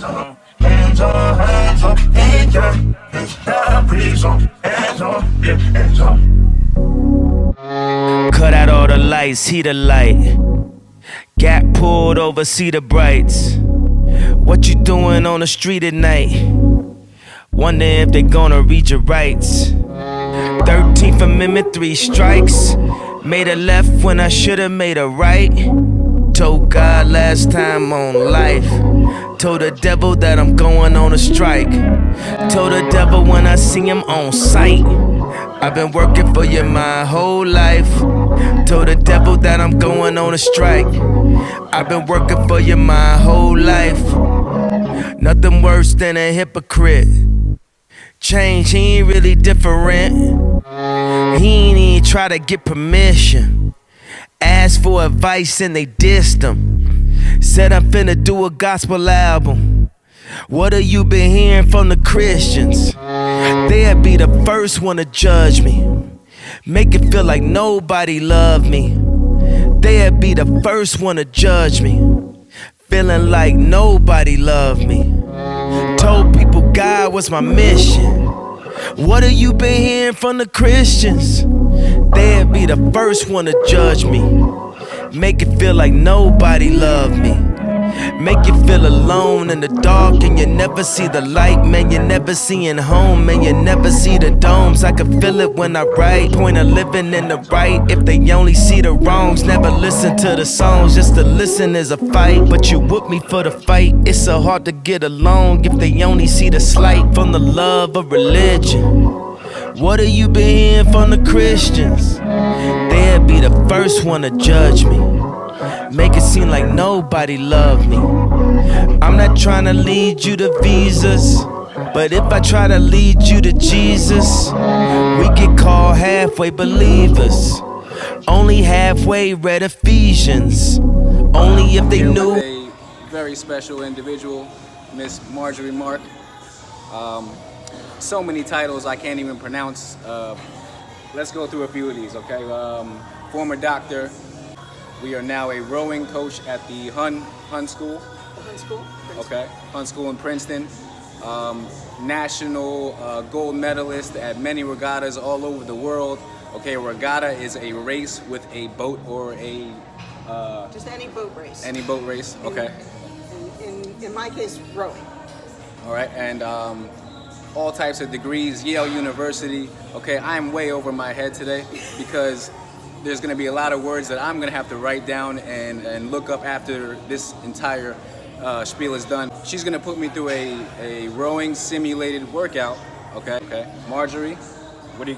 hands on, hands on, hands on, hands on. It's not breeze on, hands on, yeah, hands on. Cut out all the lights, heat the light. Gap pulled over, see the brights. What you doing on the street at night? Wonder if they gonna read your rights. 13th Amendment, 3 strikes. Made a left when I should've made a right. Told God last time on life. Told the devil that I'm going on a strike. Told the devil when I see him on sight. I've been working for you my whole life. Told the devil that I'm going on a strike. I've been working for you my whole life. Nothing worse than a hypocrite. Change, he ain't really different. He ain't even try to get permission. Asked for advice and they dissed him. Said I'm finna do a gospel album. What have you been hearing from the Christians? They'd be the first one to judge me. Make it feel like nobody loved me. They'd be the first one to judge me. Feeling like nobody loved me. Told people God was my mission. What have you been hearing from the Christians? They'd be the first one to judge me. Make it feel like nobody loved me. Make you feel alone in the dark and you never see the light. Man, you never seeing home, man, you never see the domes. I can feel it when I write. Point of living in the right. If they only see the wrongs, never listen to the songs. Just to listen is a fight, but you whoop me for the fight. It's so hard to get along if they only see the slight from the love of religion. What have you been hearing from the Christians? They'd be the first one to judge me. Make it seem like nobody loved me. I'm not trying to lead you to visas, but if I try to lead you to Jesus, we get called halfway believers. Only halfway read Ephesians. Only if they knew. A very special individual, Miss Margery Mark. So many titles I can't even pronounce. Let's go through a few of these, okay? Former doctor. We are now a rowing coach at the Hun School. The Hun School? Princeton. Okay, Hun School in Princeton. National gold medalist at many regattas all over the world. Okay, a regatta is a race with a boat or a... just any boat race. Any boat race, okay. In my case, rowing. All right, and all types of degrees, Yale University. Okay, I'm way over my head today because there's going to be a lot of words that I'm going to have to write down and look up after this entire spiel is done. She's going to put me through a rowing simulated workout. Okay. Marjorie, what do you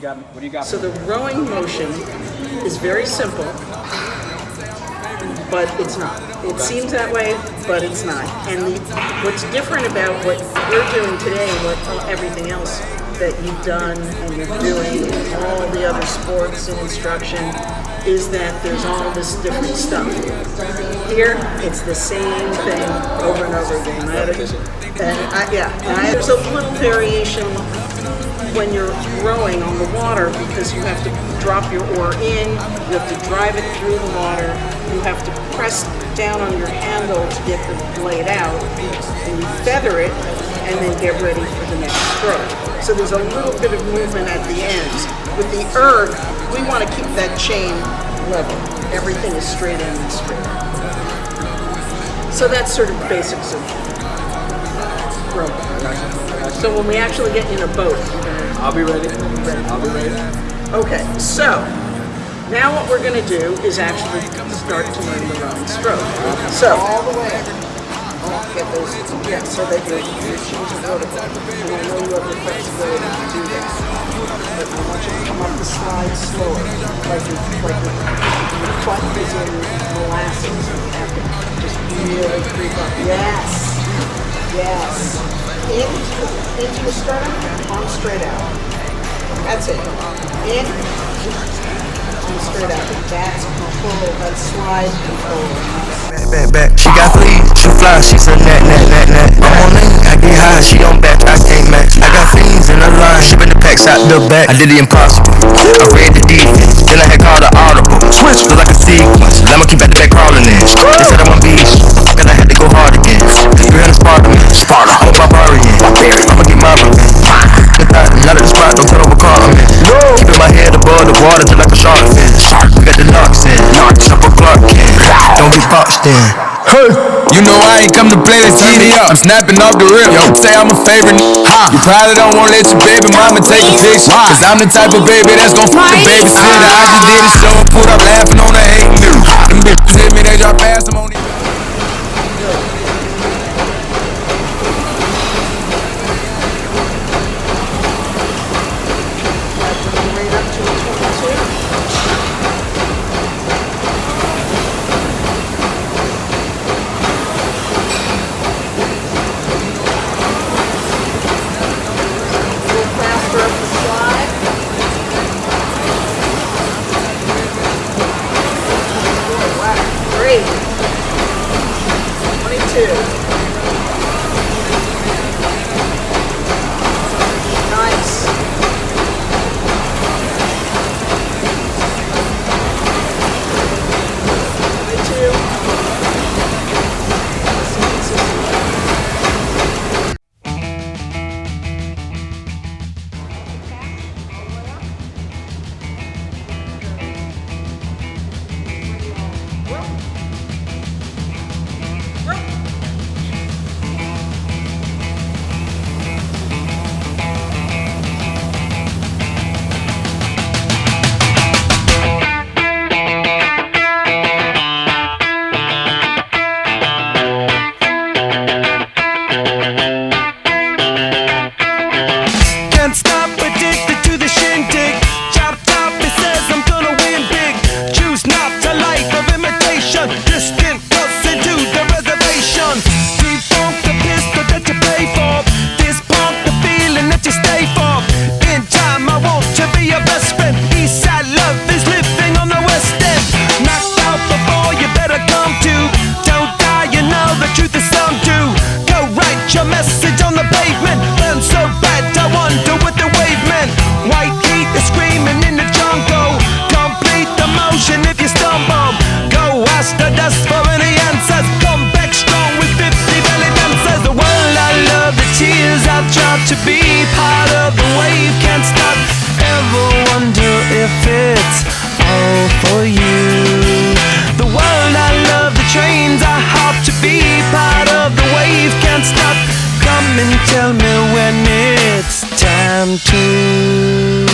got? So the rowing motion is very simple, but it's not. It seems that way, but it's not. And what's different about what you're doing today and what everything else that you've done and you're doing and all the other sports and instruction is that there's all this different stuff. Here, it's the same thing over and over again. There's a little variation when you're rowing on the water because you have to drop your oar in, you have to drive it through the water, you have to press down on your handle to get the blade out, and you feather it, and then get ready for the next stroke. So there's a little bit of movement at the ends. With the ERG, we want to keep that chain level. Everything is straight in and straight out. So that's sort of basics of rowing. So when we actually get in a boat, I'll be ready. I'll be ready. Okay, so now what we're going to do is actually start to learn the rowing stroke. So all the way. Get those, so that your shoes are vertical. And I know you have the flexibility to do that. But I want you to come up the slide slower, like your butt is in molasses. You have to just really creep up. Yes. Into your sternum, arm straight out. That's it. In, arm straight out. That's control. That's slide control. Back. She got fleas, she fly, she's a net. I'm on lane, I get high, she on back, I can't match. I got fiends in the line, shipping the packs out the back. I did the impossible, I read the defense, then I had called the audible. Switch, feel like a sequence, let me keep at the back crawling in. They said I'm a beast, cause I had to go hard again. Cause 300 Spartans, box then. Hey. You know I ain't come to play, let's get it up. I'm snapping off the rip, yo, say I'm a favorite. You probably don't wanna let your baby mama take a picture. Cause I'm the type of baby that's gon' fuck the babysitter. I just did a show and put up laughing on the hating mirror. Them bitches hit me, they drop fast, I'm on it. To be part of the wave, can't stop. Ever wonder if it's all for you? The world I love, the trains I hop. To be part of the wave, can't stop. Come and tell me when it's time to.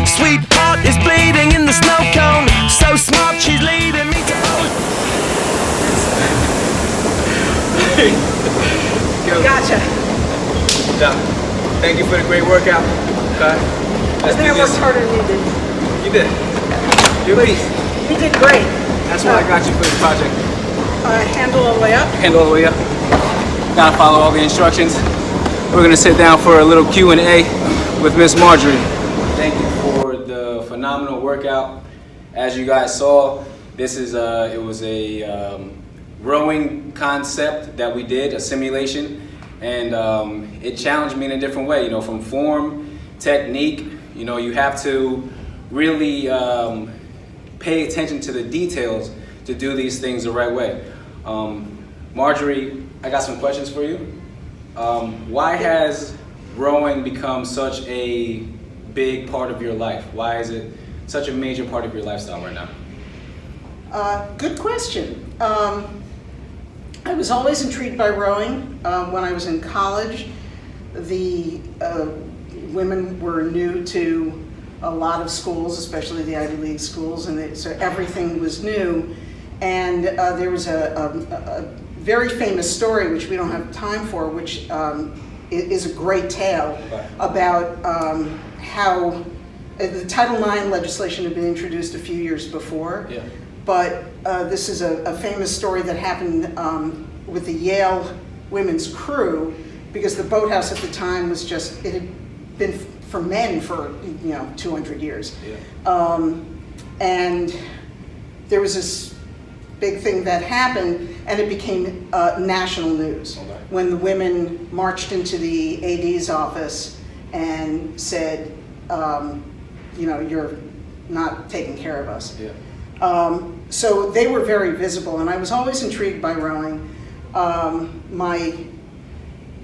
Sweetheart is bleeding in the snow cone. So smart, she's leading me to. Gotcha. Thank you for the great workout. Okay. I think I worked harder than you did. You did. You please. You did great. That's why I got you for this project. Handle all the way up. Handle all the way up. Gotta follow all the instructions. We're gonna sit down for a little Q&A with Miss Marjorie. Thank you for the phenomenal workout. As you guys saw, this is it was a rowing concept that we did, a simulation. And it challenged me in a different way, you know, from form, technique. You know, you have to really pay attention to the details to do these things the right way. Marjorie, I got some questions for you. Why has rowing become such a big part of your life? Why is it such a major part of your lifestyle right now? Good question. I was always intrigued by rowing. When I was in college, the women were new to a lot of schools, especially the Ivy League schools, and so everything was new. And there was a very famous story, which we don't have time for, which is a great tale about how the Title IX legislation had been introduced a few years before. Yeah. But this is a famous story that happened with the Yale women's crew, because the boathouse at the time was just, it had been for men for 200 years. Yeah. And there was this big thing that happened, and it became national news. Okay. When the women marched into the AD's office and said, you're not taking care of us. Yeah. So they were very visible, and I was always intrigued by rowing. My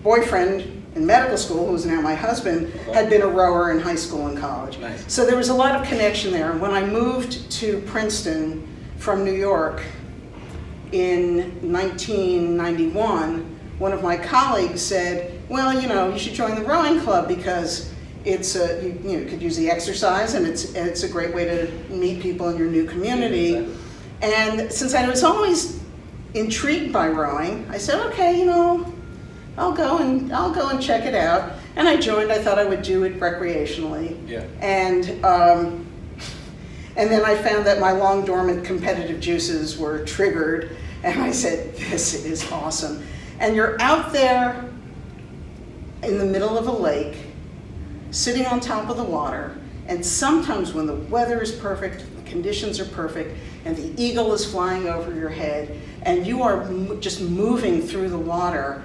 boyfriend in medical school, who's now my husband, had been a rower in high school and college. Nice. So there was a lot of connection there. And when I moved to Princeton from New York, in 1991, one of my colleagues said, well, you should join the rowing club because it's you could use the exercise, and it's a great way to meet people in your new community. Yeah, exactly. And since I was always intrigued by rowing, I said, okay, I'll go and check it out. And I joined. I thought I would do it recreationally. Yeah. And then I found that my long dormant competitive juices were triggered, and I said, this is awesome. And you're out there in the middle of a lake, sitting on top of the water, and sometimes when the weather is perfect, the conditions are perfect, and the eagle is flying over your head, and you are just moving through the water,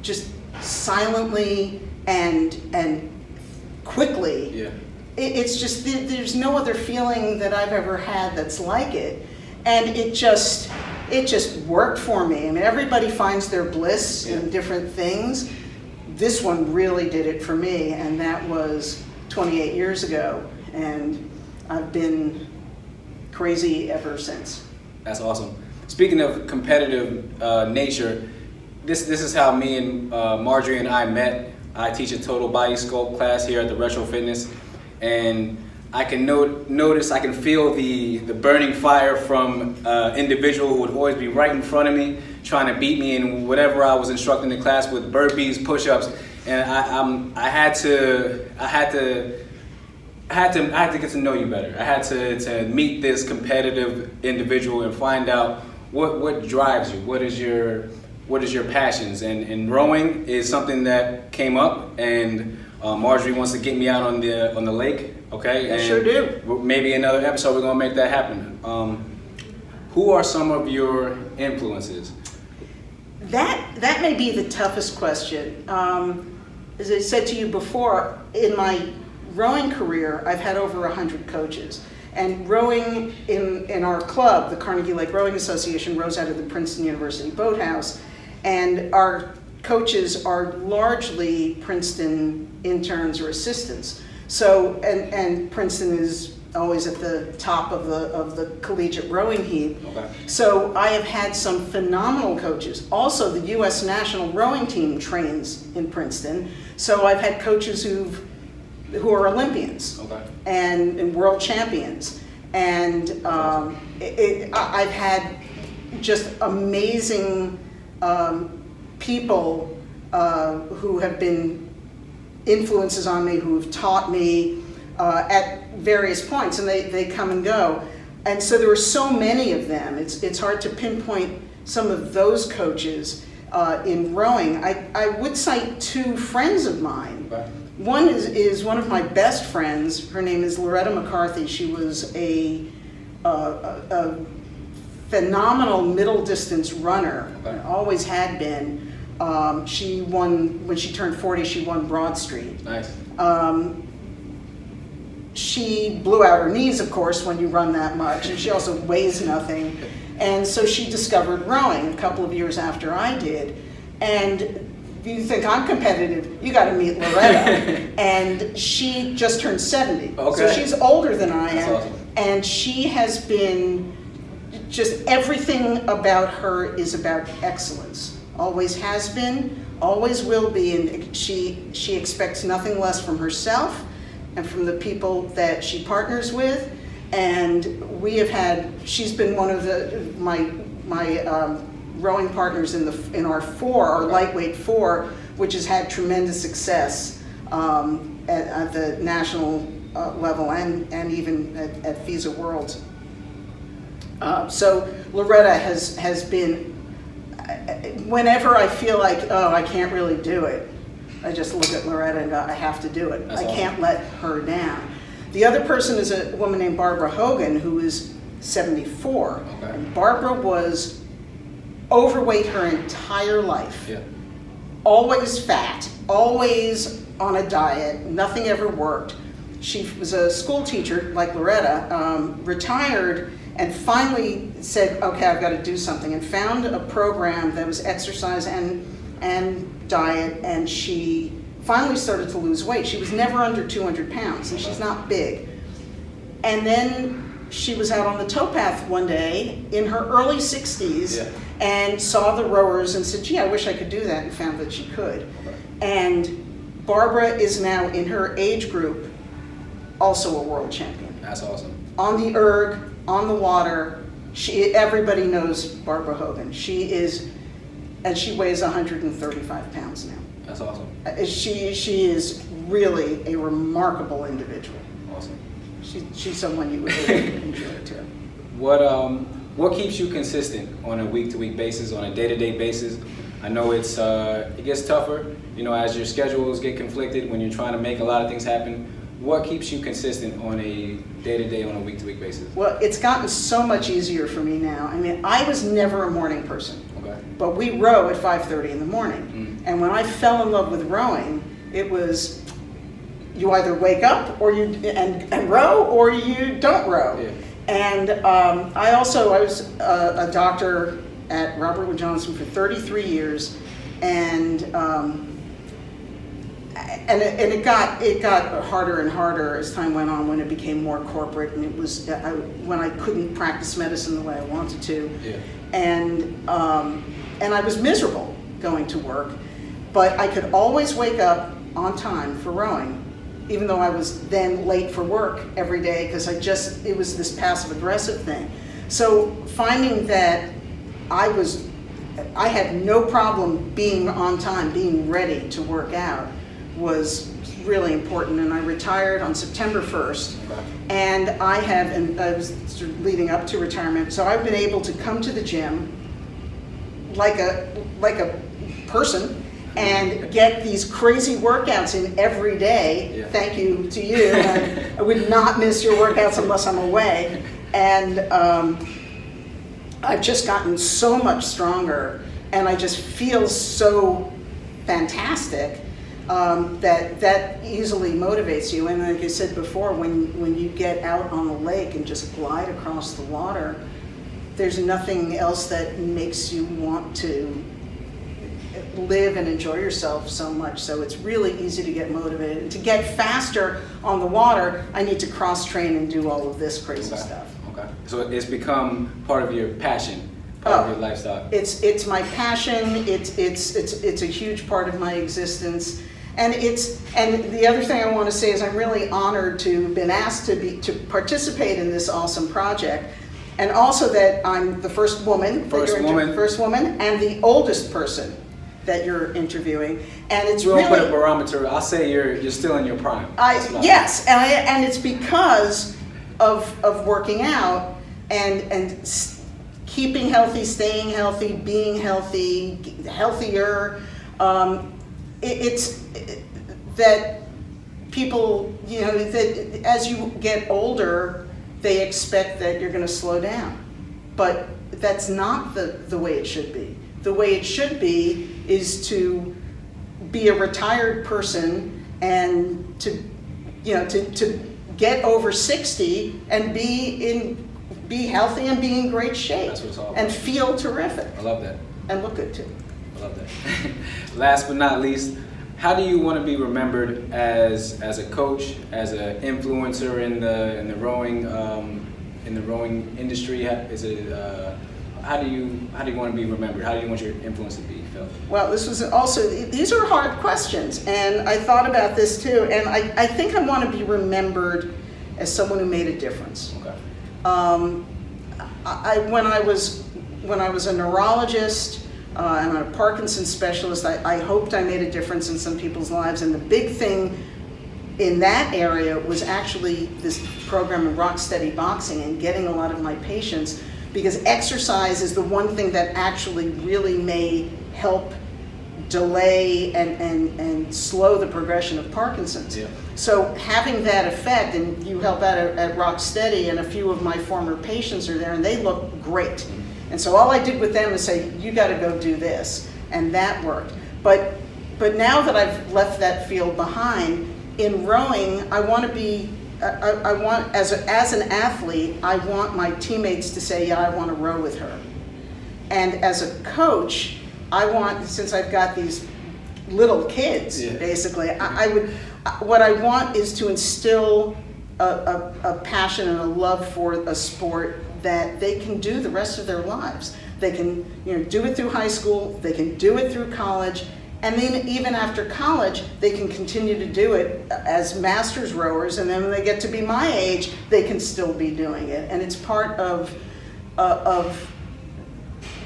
just silently and quickly. Yeah. It's just, there's no other feeling that I've ever had that's like it. And it just worked for me. I mean, everybody finds their bliss in different things. This one really did it for me, and that was 28 years ago. And I've been crazy ever since. That's awesome. Speaking of competitive nature, this is how me and Marjorie and I met. I teach a total body sculpt class here at the Retro Fitness, and I can notice, I can feel the burning fire from individual who would always be right in front of me, trying to beat me in whatever I was instructing the class with, burpees, push-ups, and I had to get to know you better. I had to meet this competitive individual and find out what drives you, what is your passions, and rowing is something that came up, and Marjorie wants to get me out on the lake. Okay, I and sure do. Maybe another episode we're gonna make that happen. Who are some of your influences? That may be the toughest question. As I said to you before, in my rowing career, I've had over 100 coaches. And rowing in our club, the Carnegie Lake Rowing Association, rows out of the Princeton University Boathouse. And our coaches are largely Princeton interns or assistants. So, and Princeton is always at the top of the collegiate rowing heap. Okay. So I have had some phenomenal coaches. Also, the U.S. national rowing team trains in Princeton. So I've had coaches who are Olympians. Okay. and world champions. And I've had just amazing people who have been influences on me, who have taught me at various points, and they come and go. And so there were so many of them. It's hard to pinpoint some of those coaches in rowing. I would cite two friends of mine. Okay. One is one of my best friends. Her name is Loretta McCarthy. She was a phenomenal middle distance runner, Okay. always had been. She won, when she turned 40, she won Broad Street. Nice. She blew out her knees, of course, when you run that much, and she also weighs nothing. And so she discovered rowing a couple of years after I did. And you think I'm competitive, you got to meet Loretta. And she just turned 70. Okay. So she's older than I am. That's awesome. And she has been, just everything about her is about excellence. Always has been, always will be, and she expects nothing less from herself and from the people that she partners with. And we have had, she's been one of my rowing partners in our lightweight four, which has had tremendous success at the national level and even at FISA Worlds. So Loretta has been, whenever I feel like, oh, I can't really do it, I just look at Loretta and go, I have to do it. That's I awesome. Can't let her down. The other person is a woman named Barbara Hogan, who is 74. Okay. And Barbara was overweight her entire life. Yeah. Always fat, always on a diet, nothing ever worked. She was a school teacher, like Loretta, retired, and finally said, okay, I've got to do something, and found a program that was exercise and diet, and she finally started to lose weight. She was never under 200 pounds, and she's not big. And then she was out on the towpath one day in her early 60s Yeah. and saw the rowers and said, gee, I wish I could do that, and found that she could. And Barbara is now in her age group also a world champion. That's awesome. On the ERG, on the water, everybody knows Barbara Hogan. She is, and she weighs 135 pounds now. That's awesome. She is really a remarkable individual. Awesome. She's someone you would really enjoy too. What keeps you consistent on a week-to-week basis, on a day-to-day basis? I know it gets tougher, as your schedules get conflicted when you're trying to make a lot of things happen. What keeps you consistent on a day-to-day, on a week-to-week basis? Well, it's gotten so much easier for me now. I mean, I was never a morning person, Okay. but we row at 5:30 in the morning. And when I fell in love with rowing, it was you either wake up or and row, or you don't row. Yeah. And I was a doctor at Robert Wood Johnson for 33 years, and it got harder and harder as time went on when it became more corporate, and it was when I couldn't practice medicine the way I wanted to. Yeah. And I was miserable going to work, but I could always wake up on time for rowing, even though I was then late for work every day because it was this passive aggressive thing. So finding that I had no problem being on time, being ready to work out was really important. And I retired on September 1st. Okay. And I was sort of leading up to retirement, so I've been able to come to the gym like a person and get these crazy workouts in every day. Yeah. Thank you to you. I would not miss your workouts unless I'm away. And I've just gotten so much stronger, and I just feel so fantastic that easily motivates you. And like I said before, when you get out on the lake and just glide across the water, there's nothing else that makes you want to live and enjoy yourself so much. So it's really easy to get motivated. And to get faster on the water, I need to cross-train and do all of this crazy stuff. Okay. So it's become part of your passion, part of your lifestyle. It's my passion. It's a huge part of my existence. And the other thing I want to say is I'm really honored to have been asked to participate in this awesome project. And also that I'm the first woman and the oldest person that you're interviewing, and it's we really. Won't put a barometer. I'll say you're still in your prime. Yes, and it's because of working out and keeping healthy, staying healthy, being healthy, healthier. It's that people, that as you get older, they expect that you're going to slow down, but that's not the way it should be. The way it should be is to be a retired person and to get over 60 and be healthy and be in great shape. That's what it's all about. And feel terrific. I love that. And look good too. I love that. Last but not least, how do you want to be remembered as a coach, as an influencer in the rowing industry? How do you want to be remembered? How do you want your influence to be felt? Well, these are hard questions, and I thought about this too, and I think I want to be remembered as someone who made a difference. Okay. When I was a neurologist and a Parkinson's specialist, I hoped I made a difference in some people's lives, and the big thing in that area was actually this program of rock steady boxing and getting a lot of my patients, because exercise is the one thing that actually really may help delay and slow the progression of Parkinson's. Yeah. So having that effect, and you help out at Rocksteady, and a few of my former patients are there, and they look great. And so all I did with them is say, you got to go do this, and that worked. But now that I've left that field behind, in rowing, I want to be. I want, as an athlete, I want my teammates to say, yeah, I want to row with her. And as a coach, I want, since I've got these little kids, basically, what I want is to instill a passion and a love for a sport that they can do the rest of their lives. They can, do it through high school, they can do it through college, and then even after college, they can continue to do it as masters rowers, and then when they get to be my age, they can still be doing it. And it's part of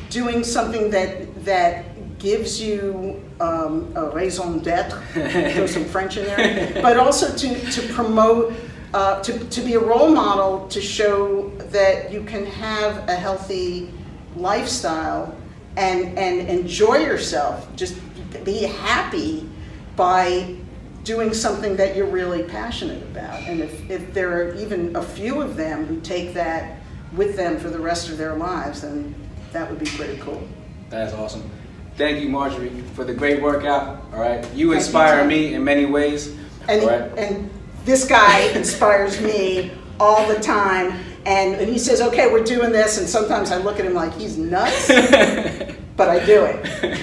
doing something that gives you a raison d'etre, throw some French in there, but also to promote, to be a role model, to show that you can have a healthy lifestyle and enjoy yourself, just be happy by doing something that you're really passionate about. And if there are even a few of them who take that with them for the rest of their lives, then that would be pretty cool. That is awesome. Thank you, Marjorie, for the great workout. All right, you inspire me in many ways. And, all right? And this guy inspires me all the time. And he says, okay, we're doing this. And sometimes I look at him like he's nuts, but I do it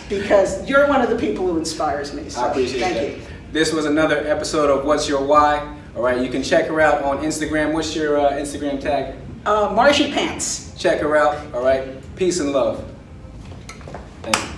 because you're one of the people who inspires me. So I appreciate that. Thank you. This was another episode of What's Your Why? All right, you can check her out on Instagram. What's your Instagram tag? Marshy Pants. Check her out. All right, peace and love. Thank you.